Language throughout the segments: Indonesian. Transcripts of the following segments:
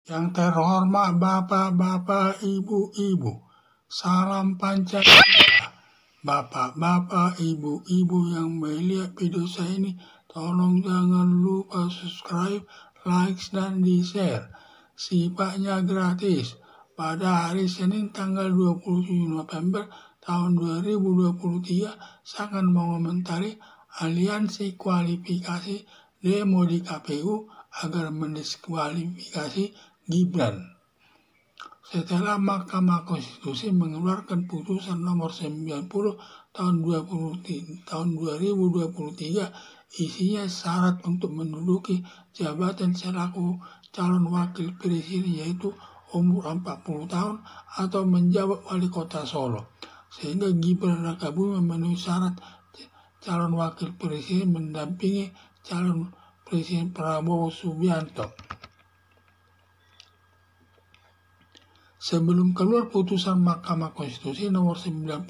Yang terhormat Bapak-Bapak, Ibu-Ibu, salam Pancasila. Bapak-bapak, Ibu-Ibu yang melihat video saya ini, tolong jangan lupa subscribe, like, dan di-share. Sifatnya gratis. Pada hari Senin tanggal 27 November tahun 2023, saya akan mengomentari aliansi kualifikasi demo di KPU agar mendiskualifikasi Gibran. Setelah Mahkamah Konstitusi mengeluarkan putusan nomor 90 tahun 2023, isinya syarat untuk menduduki jabatan selaku calon wakil presiden yaitu umur 40 tahun atau menjabat wali kota Solo. Sehingga Gibran Rakabuming memenuhi syarat calon wakil presiden mendampingi calon Presiden Prabowo Subianto. Sebelum keluar putusan Mahkamah Konstitusi nomor 90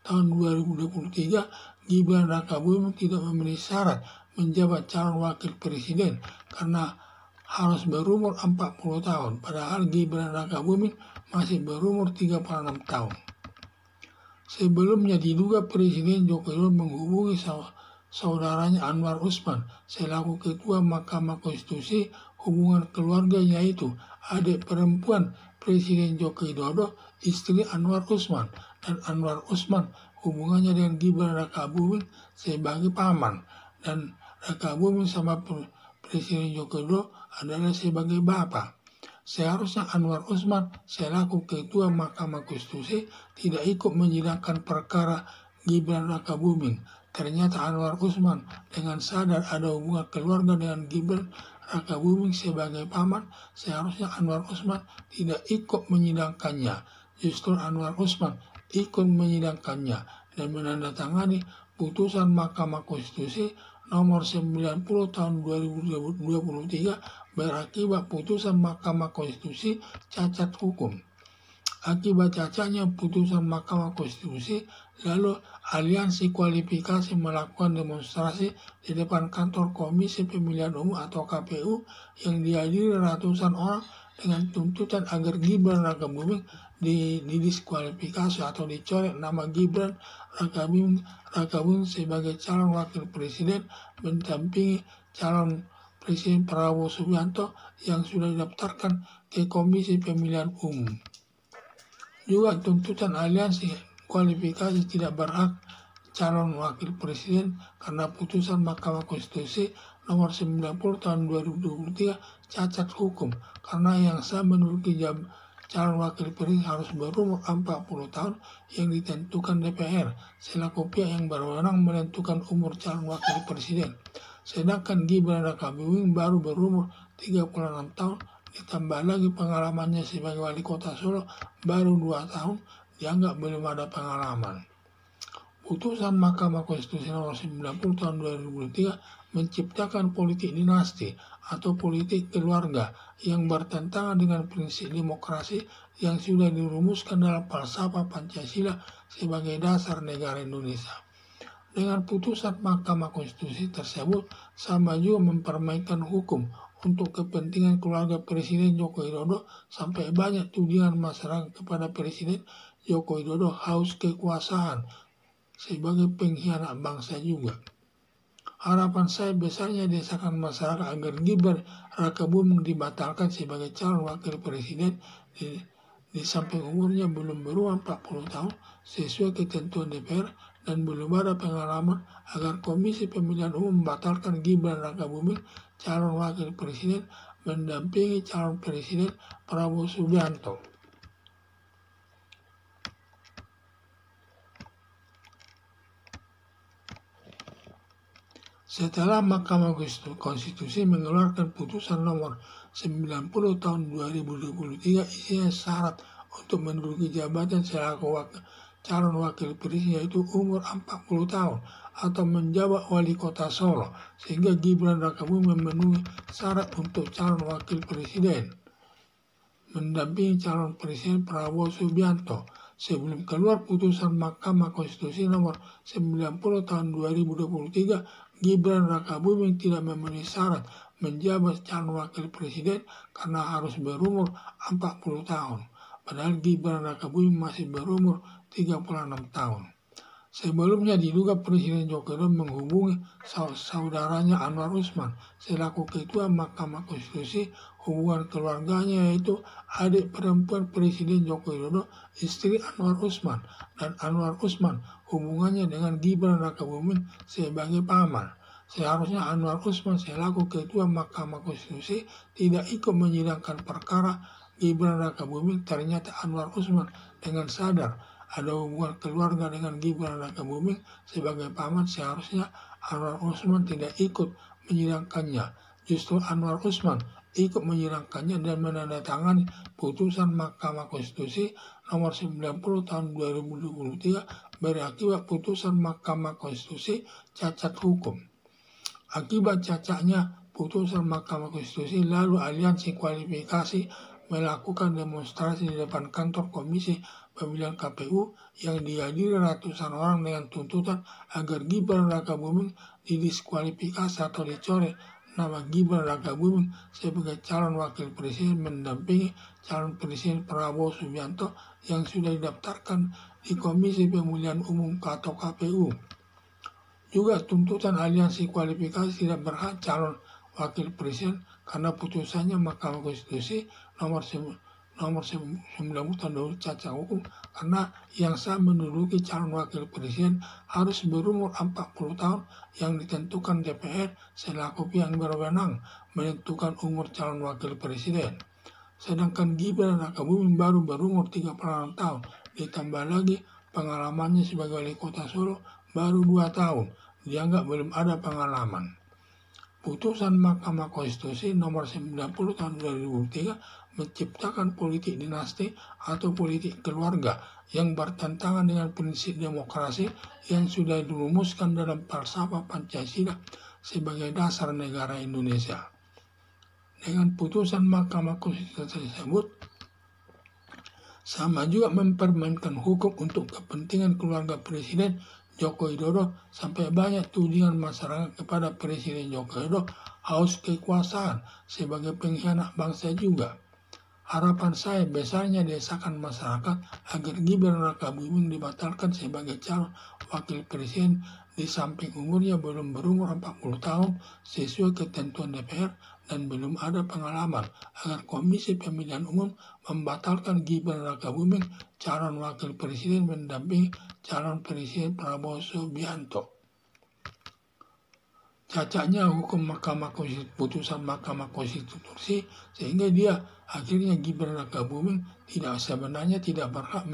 tahun 2023, Gibran Rakabuming tidak memenuhi syarat menjabat calon wakil presiden karena harus berumur 40 tahun, padahal Gibran Rakabuming masih berumur 36 tahun. Sebelumnya diduga Presiden Joko Widodo menghubungi saudaranya Anwar Usman selaku Ketua Mahkamah Konstitusi. Hubungan keluarga yaitu adik perempuan Presiden Joko Widodo, istri Anwar Usman, dan Anwar Usman hubungannya dengan Gibran Rakabuming sebagai paman, dan Rakabuming sama Presiden Joko Widodo adalah sebagai bapak. Seharusnya Anwar Usman selaku Ketua Mahkamah Konstitusi tidak ikut menyidangkan perkara Gibran Rakabuming. Ternyata Anwar Usman dengan sadar ada hubungan keluarga dengan Gibran Rakabuming sebagai paman, seharusnya Anwar Usman tidak ikut menyidangkannya. Justru Anwar Usman ikut menyidangkannya dan menandatangani putusan Mahkamah Konstitusi nomor 90 tahun 2023 berakibat putusan Mahkamah Konstitusi cacat hukum. Akibat cacatnya putusan Mahkamah Konstitusi, lalu aliansi kualifikasi melakukan demonstrasi di depan kantor Komisi Pemilihan Umum atau KPU yang dihadiri ratusan orang dengan tuntutan agar Gibran Rakabuming didiskualifikasi atau dicoret nama Gibran Rakabuming sebagai calon wakil presiden mendampingi calon Presiden Prabowo Subianto yang sudah didaftarkan ke Komisi Pemilihan Umum. Juga tuntutan aliansi kualifikasi tidak berhak calon wakil presiden karena putusan Mahkamah Konstitusi nomor 90 tahun 2023 cacat hukum karena yang sah menduduki calon wakil presiden harus berumur 40 tahun yang ditentukan DPR selaku pihak yang berwenang menentukan umur calon wakil presiden. Sedangkan Gibran Rakabuming baru berumur 36 tahun, ditambah lagi pengalamannya sebagai wali kota Solo baru 2 tahun, dianggap belum ada pengalaman. Putusan Mahkamah Konstitusi nomor 90 tahun 2023 menciptakan politik dinasti atau politik keluarga yang bertentangan dengan prinsip demokrasi yang sudah dirumuskan dalam falsafah Pancasila sebagai dasar negara Indonesia. Dengan putusan Mahkamah Konstitusi tersebut sama juga mempermainkan hukum untuk kepentingan keluarga Presiden Joko Widodo sampai banyak tudingan masyarakat kepada Presiden Joko Widodo haus kekuasaan sebagai pengkhianat bangsa juga. Harapan saya besarnya desakan masyarakat agar Gibran Rakabuming dibatalkan sebagai calon wakil presiden di samping umurnya belum berumur 40 tahun sesuai ketentuan DPR dan belum ada pengalaman agar Komisi Pemilihan Umum membatalkan Gibran Rakabuming calon wakil presiden mendampingi calon presiden Prabowo Subianto. Setelah Mahkamah Konstitusi mengeluarkan putusan nomor 90 tahun 2023 isinya syarat untuk menduduki jabatan selaku calon wakil presiden yaitu umur 40 tahun atau menjabat wali kota Solo, sehingga Gibran Rakabuming memenuhi syarat untuk calon wakil presiden mendampingi calon presiden Prabowo Subianto. Sebelum keluar putusan Mahkamah Konstitusi nomor 90 tahun 2023, Gibran Rakabuming tidak memenuhi syarat menjabat calon wakil presiden karena harus berumur 40 tahun. Padahal Gibran Rakabuming masih berumur 36 tahun. Sebelumnya diduga Presiden Joko Widodo menghubungi saudaranya Anwar Usman selaku Ketua Mahkamah Konstitusi. Hubungan keluarganya yaitu adik perempuan Presiden Joko Widodo, istri Anwar Usman, dan Anwar Usman hubungannya dengan Gibran Rakabuming sebagai paman. Seharusnya Anwar Usman selaku Ketua Mahkamah Konstitusi tidak ikut menyidangkan perkara Gibran Rakabuming. Ternyata Anwar Usman dengan sadar ada hubungan keluarga dengan Gibran Rakabuming sebagai paman. Seharusnya Anwar Usman tidak ikut menyidangkannya. Justru Anwar Usman ikut menyidangkannya dan menandatangani putusan Mahkamah Konstitusi nomor 90 tahun 2023 berakibat putusan Mahkamah Konstitusi cacat hukum. Akibat cacatnya putusan Mahkamah Konstitusi, lalu aliansi kualifikasi melakukan demonstrasi di depan kantor Komisi Pemilihan KPU yang dihadiri ratusan orang dengan tuntutan agar Gibran Rakabuming didiskualifikasi atau dicoret nama Gibran Rakabuming sebagai calon wakil presiden mendampingi calon presiden Prabowo Subianto yang sudah didaftarkan di Komisi Pemilihan Umum atau KPU. Juga tuntutan aliansi kualifikasi tidak berhak calon wakil presiden karena putusannya Mahkamah Konstitusi nomor 90 tahun cacat hukum, karena yang sah menduduki calon wakil presiden harus berumur 40 tahun yang ditentukan DPR selaku pihak berwenang menentukan umur calon wakil presiden. Sedangkan Gibran Rakabuming baru berumur 36 tahun, ditambah lagi pengalamannya sebagai wali kota Solo baru 2 tahun, dianggap belum ada pengalaman. Putusan Mahkamah Konstitusi nomor 90 tahun 2003 menciptakan politik dinasti atau politik keluarga yang bertentangan dengan prinsip demokrasi yang sudah dirumuskan dalam falsafah Pancasila sebagai dasar negara Indonesia. Dengan putusan Mahkamah Konstitusi tersebut, sama juga mempermainkan hukum untuk kepentingan keluarga Presiden Joko Widodo, sampai banyak tudingan masyarakat kepada Presiden Joko Widodo haus kekuasaan sebagai pengkhianat bangsa juga. Harapan saya besarnya desakan masyarakat agar Gibran Rakabuming dibatalkan sebagai calon wakil presiden di samping umurnya belum berumur 40 tahun sesuai ketentuan DPR dan belum ada pengalaman, agar Komisi Pemilihan Umum membatalkan Gibran Rakabuming calon wakil presiden mendampingi calon presiden Prabowo Subianto. Cacatnya hukum Mahkamah Konstitusi, putusan Mahkamah Konstitusi, sehingga dia akhirnya Gibran Rakabuming sebenarnya tidak berhak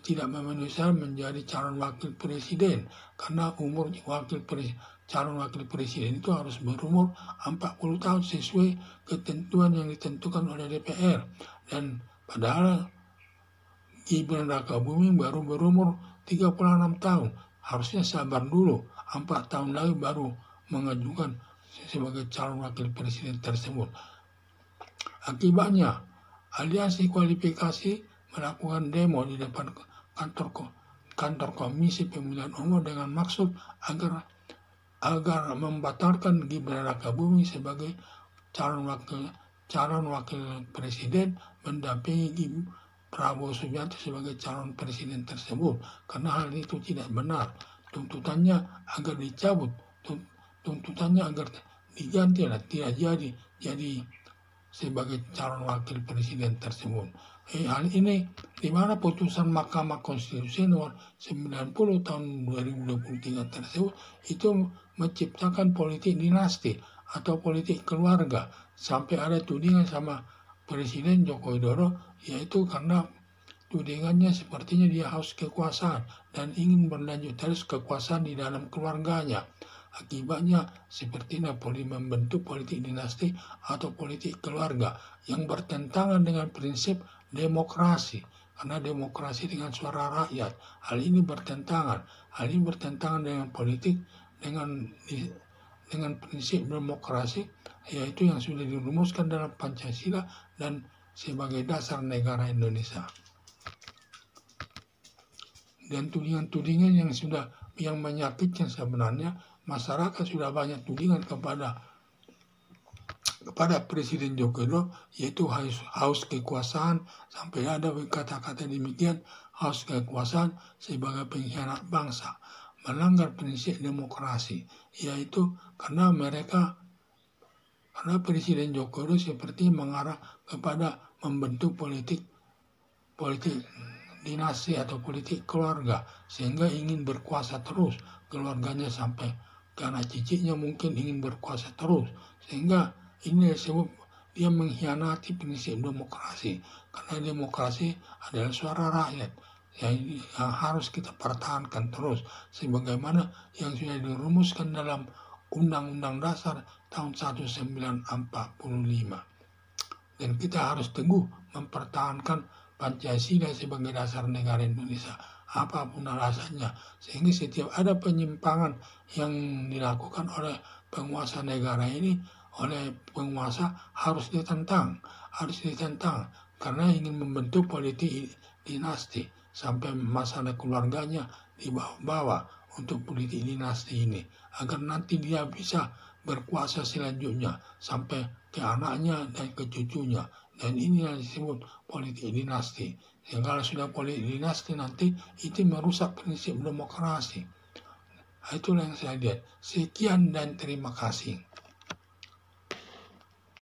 tidak memenuhi syarat menjadi calon wakil presiden, karena umur calon wakil presiden itu harus berumur 40 tahun sesuai ketentuan yang ditentukan oleh DPR. Dan padahal Gibran Rakabuming baru berumur 36 tahun. Harusnya sabar dulu, 4 tahun lagi baru mengajukan sebagai calon wakil presiden tersebut. Akibatnya, aliansi kualifikasi melakukan demo di depan kantor Komisi Pemilihan Umum dengan maksud agar membatalkan Gibran Rakabuming sebagai calon wakil presiden mendampingi Prabowo Subianto sebagai calon presiden tersebut, karena hal itu tidak benar. Tuntutannya agar dicabut, tuntutannya agar diganti dan tidak jadi sebagai calon wakil presiden tersebut. Hal ini di mana putusan Mahkamah Konstitusi nomor 90 tahun 2023 tersebut itu menciptakan politik dinasti atau politik keluarga, sampai ada tudingan sama Presiden Joko Widodo, yaitu karena tudingannya sepertinya dia haus kekuasaan dan ingin berlanjut terus kekuasaan di dalam keluarganya. Akibatnya seperti Napoli membentuk politik dinasti atau politik keluarga yang bertentangan dengan prinsip demokrasi, karena demokrasi dengan suara rakyat. Hal ini bertentangan dengan politik dengan prinsip demokrasi, yaitu yang sudah dirumuskan dalam Pancasila dan sebagai dasar negara Indonesia. Dan tudingan-tudingan yang menyakitkan sebenarnya masyarakat sudah banyak tudingan kepada Presiden Joko Widodo, yaitu haus kekuasaan, sampai ada kata-kata demikian, haus kekuasaan sebagai pengkhianat bangsa, melanggar prinsip demokrasi, yaitu karena Presiden Joko Widodo seperti mengarah kepada membentuk politik dinasti atau politik keluarga, sehingga ingin berkuasa terus, keluarganya sampai ke anak cicitnya mungkin ingin berkuasa terus, sehingga ini disebut dia mengkhianati prinsip demokrasi, karena demokrasi adalah suara rakyat yang harus kita pertahankan terus, sebagaimana yang sudah dirumuskan dalam Undang-Undang Dasar tahun 1945. Dan kita harus teguh mempertahankan Pancasila sebagai dasar negara Indonesia, apapun alasannya, sehingga setiap ada penyimpangan yang dilakukan oleh penguasa negara ini, oleh penguasa harus ditentang, karena ingin membentuk politik dinasti, sampai masalah keluarganya dibawa untuk politik dinasti ini, agar nanti dia bisa berkuasa selanjutnya sampai ke anaknya dan ke cucunya. Dan ini yang disebut politik dinasti. Yang kalau sudah politik dinasti nanti itu merusak prinsip demokrasi. Itulah yang saya lihat. Sekian dan terima kasih.